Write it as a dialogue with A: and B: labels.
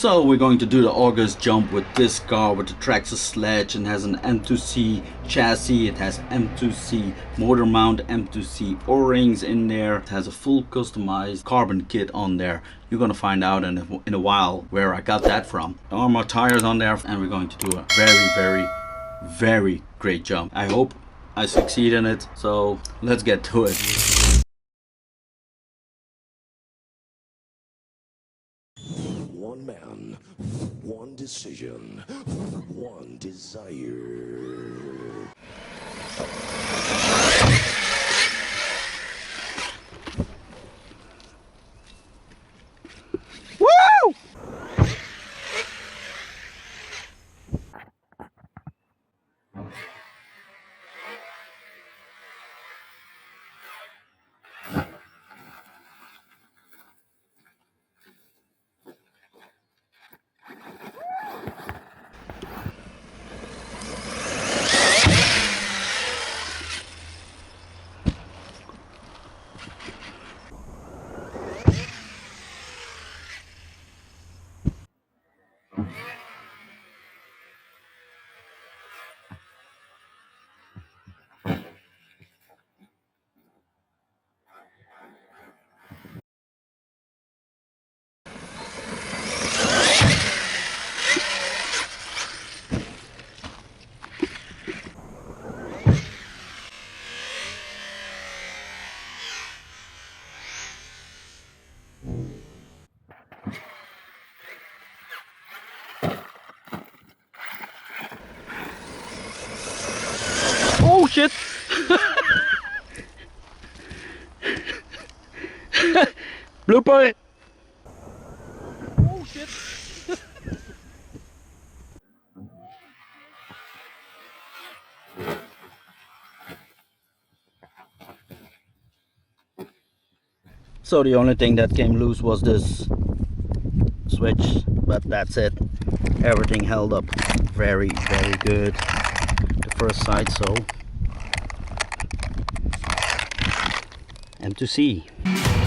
A: So we're going to do the August jump with this car with the Traxxas Sledge, and has an M2C chassis. It has M2C motor mount, M2C O-rings in there. It has a full customized carbon kit on there. You're gonna find out in a while where I got that from. Armor tires on there, and we're going to do a very great jump. I hope I succeed in it, so let's get to it.
B: One man, one decision, one desire.
A: Woo! Oh shit! Blooper! Oh shit! So the only thing that came loose was this switch, but that's it. Everything held up very good the first side, so M2C.